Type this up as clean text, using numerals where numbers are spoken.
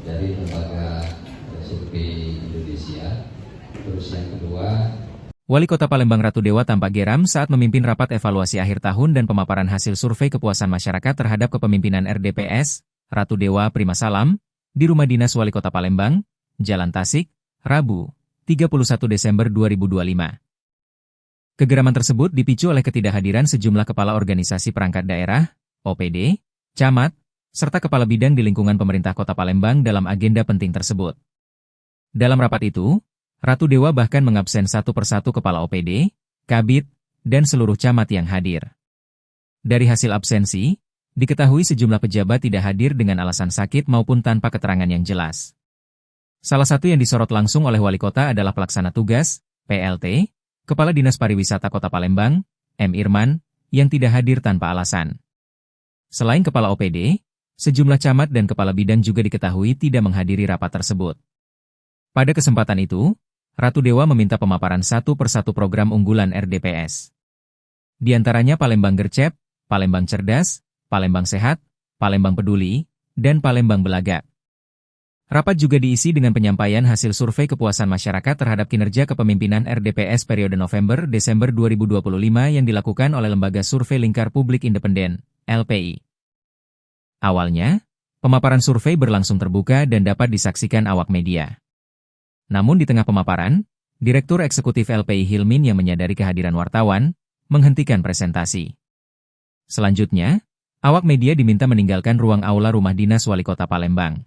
dari Lembaga Survei Indonesia. Terus yang kedua, Wali Kota Palembang Ratu Dewa tampak geram saat memimpin rapat evaluasi akhir tahun dan pemaparan hasil survei kepuasan masyarakat terhadap kepemimpinan RDPS, Ratu Dewa Prima Salam, di Rumah Dinas Wali Kota Palembang, Jalan Tasik, Rabu, 31 Desember 2025. Kegeraman tersebut dipicu oleh ketidakhadiran sejumlah kepala organisasi perangkat daerah, OPD, camat, serta kepala bidang di lingkungan pemerintah Kota Palembang dalam agenda penting tersebut. Dalam rapat itu, Ratu Dewa bahkan mengabsen satu persatu kepala OPD, kabid, dan seluruh camat yang hadir. Dari hasil absensi, diketahui sejumlah pejabat tidak hadir dengan alasan sakit maupun tanpa keterangan yang jelas. Salah satu yang disorot langsung oleh Wali Kota adalah Pelaksana Tugas, PLT, Kepala Dinas Pariwisata Kota Palembang, M. Irman, yang tidak hadir tanpa alasan. Selain Kepala OPD, sejumlah camat dan Kepala Bidang juga diketahui tidak menghadiri rapat tersebut. Pada kesempatan itu, Ratu Dewa meminta pemaparan satu persatu program unggulan RDPS. Di antaranya Palembang Gercep, Palembang Cerdas, Palembang Sehat, Palembang Peduli, dan Palembang Belagak. Rapat juga diisi dengan penyampaian hasil survei kepuasan masyarakat terhadap kinerja kepemimpinan RDPS periode November-Desember 2025 yang dilakukan oleh Lembaga Survei Lingkar Publik Independen, LPI. Awalnya, pemaparan survei berlangsung terbuka dan dapat disaksikan awak media. Namun di tengah pemaparan, Direktur Eksekutif LPI Hilmin yang menyadari kehadiran wartawan, menghentikan presentasi. Selanjutnya, awak media diminta meninggalkan ruang aula Rumah Dinas Wali Kota Palembang.